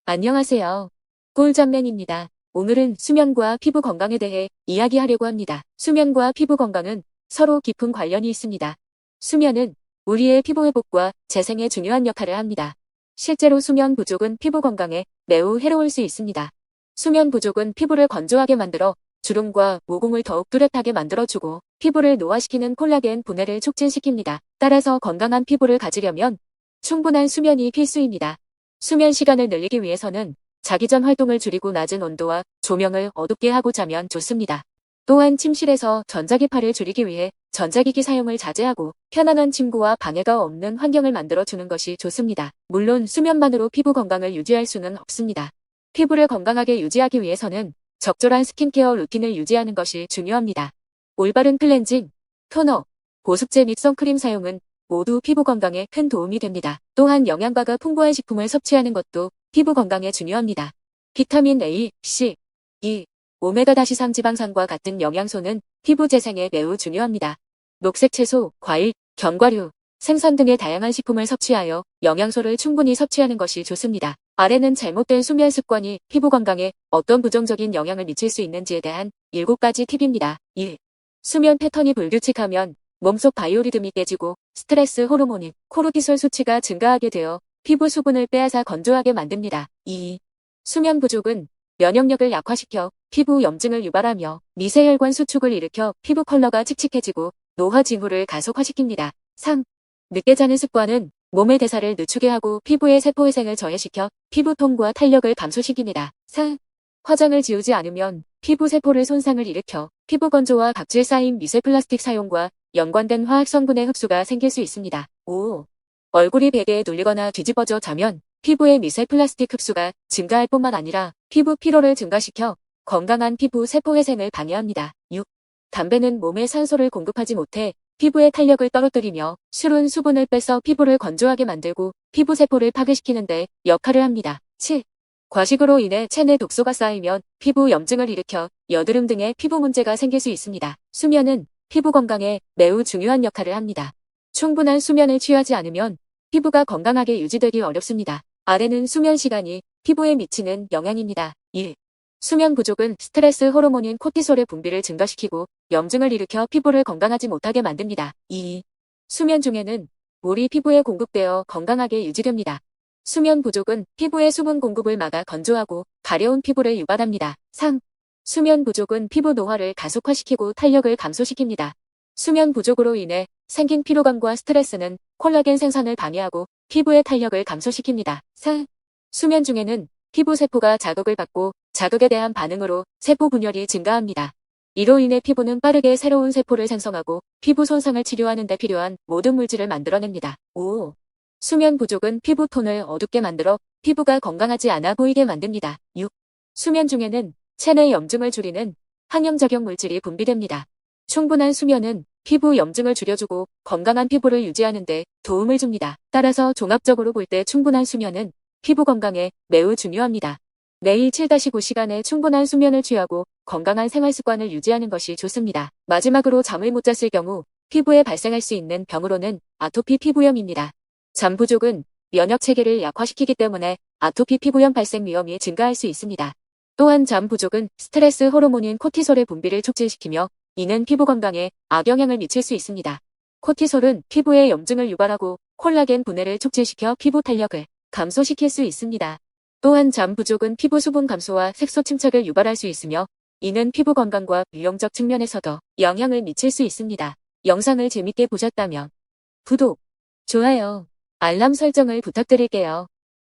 안녕하세요. 꿀잠맨입니다. 오늘은 수면과 피부 건강에 대해 이야기하려고 합니다. 수면과 피부 건강은 서로 깊은 관련이 있습니다. 수면은 우리의 피부 회복과 재생에 중요한 역할을 합니다. 실제로 수면 부족은 피부 건강에 매우 해로울 수 있습니다. 수면 부족은 피부를 건조하게 만들어 주름과 모공을 더욱 뚜렷하게 만들어주고 피부를 노화시키는 콜라겐 분해를 촉진시킵니다. 따라서 건강한 피부를 가지려면 충분한 수면이 필수입니다. 수면 시간을 늘리기 위해서는 자기 전 활동을 줄이고 낮은 온도와 조명을 어둡게 하고 자면 좋습니다. 또한 침실에서 전자기파를 줄이기 위해 전자기기 사용을 자제하고 편안한 침구와 방해가 없는 환경을 만들어주는 것이 좋습니다. 물론 수면만으로 피부 건강을 유지할 수는 없습니다. 피부를 건강하게 유지하기 위해서는 적절한 스킨케어 루틴을 유지하는 것이 중요합니다. 올바른 클렌징, 토너, 보습제 및 선크림 사용은 모두 피부 건강에 큰 도움이 됩니다. 또한 영양가가 풍부한 식품을 섭취하는 것도 피부 건강에 중요합니다. 비타민 A, C, E, 오메가-3 지방산과 같은 영양소는 피부 재생에 매우 중요합니다. 녹색 채소, 과일, 견과류, 생선 등의 다양한 식품을 섭취하여 영양소를 충분히 섭취하는 것이 좋습니다. 아래는 잘못된 수면 습관이 피부 건강에 어떤 부정적인 영향을 미칠 수 있는지에 대한 7가지 팁입니다. 1. 수면 패턴이 불규칙하면 몸속 바이오리듬이 깨지고 스트레스 호르몬인 코르티솔 수치가 증가하게 되어 피부 수분을 빼앗아 건조하게 만듭니다. 2. 수면 부족은 면역력을 약화시켜 피부 염증을 유발하며 미세혈관 수축을 일으켜 피부 컬러가 칙칙해지고 노화 징후를 가속화시킵니다. 3. 늦게 자는 습관은 몸의 대사를 늦추게 하고 피부의 세포회생을 저해시켜 피부통과 탄력을 감소시킵니다. 4. 화장을 지우지 않으면 피부 세포를 손상을 일으켜 피부 건조와 각질 쌓인 미세 플라스틱 사용과 연관된 화학 성분의 흡수가 생길 수 있습니다. 5. 얼굴이 베개에 눌리거나 뒤집어져 자면 피부의 미세 플라스틱 흡수가 증가할 뿐만 아니라 피부 피로를 증가시켜 건강한 피부 세포 회생을 방해합니다. 6. 담배는 몸에 산소를 공급하지 못해 피부의 탄력을 떨어뜨리며 술은 수분을 빼서 피부를 건조하게 만들고 피부 세포를 파괴시키는 데 역할을 합니다. 7. 과식으로 인해 체내 독소가 쌓이면 피부 염증을 일으켜 여드름 등의 피부 문제가 생길 수 있습니다. 수면은 피부 건강에 매우 중요한 역할을 합니다. 충분한 수면을 취하지 않으면 피부가 건강하게 유지되기 어렵습니다. 아래는 수면 시간이 피부에 미치는 영향입니다. 1. 수면 부족은 스트레스 호르몬인 코티솔의 분비를 증가시키고 염증을 일으켜 피부를 건강하지 못하게 만듭니다. 2. 수면 중에는 물이 피부에 공급되어 건강하게 유지됩니다. 수면 부족은 피부의 수분 공급을 막아 건조하고 가려운 피부를 유발합니다. 3. 수면 부족은 피부 노화를 가속화시키고 탄력을 감소시킵니다. 수면 부족으로 인해 생긴 피로감과 스트레스는 콜라겐 생산을 방해하고 피부의 탄력을 감소시킵니다. 4. 수면 중에는 피부 세포가 자극을 받고 자극에 대한 반응으로 세포 분열이 증가합니다. 이로 인해 피부는 빠르게 새로운 세포를 생성하고 피부 손상을 치료하는 데 필요한 모든 물질을 만들어냅니다. 5. 수면 부족은 피부 톤을 어둡게 만들어 피부가 건강하지 않아 보이게 만듭니다. 6. 수면 중에는 체내 염증을 줄이는 항염작용 물질이 분비됩니다. 충분한 수면은 피부 염증을 줄여주고 건강한 피부를 유지하는 데 도움을 줍니다. 따라서 종합적으로 볼 때 충분한 수면은 피부 건강에 매우 중요합니다. 매일 7-9시간의 충분한 수면을 취하고 건강한 생활 습관을 유지하는 것이 좋습니다. 마지막으로 잠을 못 잤을 경우 피부에 발생할 수 있는 병으로는 아토피 피부염입니다. 잠 부족은 면역 체계를 약화시키기 때문에 아토피 피부염 발생 위험이 증가할 수 있습니다. 또한 잠 부족은 스트레스 호르몬인 코티솔의 분비를 촉진시키며 이는 피부 건강에 악영향을 미칠 수 있습니다. 코티솔은 피부에 염증을 유발하고 콜라겐 분해를 촉진시켜 피부 탄력을 감소시킬 수 있습니다. 또한 잠 부족은 피부 수분 감소와 색소 침착을 유발할 수 있으며 이는 피부 건강과 미용적 측면에서도 영향을 미칠 수 있습니다. 영상을 재밌게 보셨다면 구독, 좋아요, 알람 설정을 부탁드릴게요.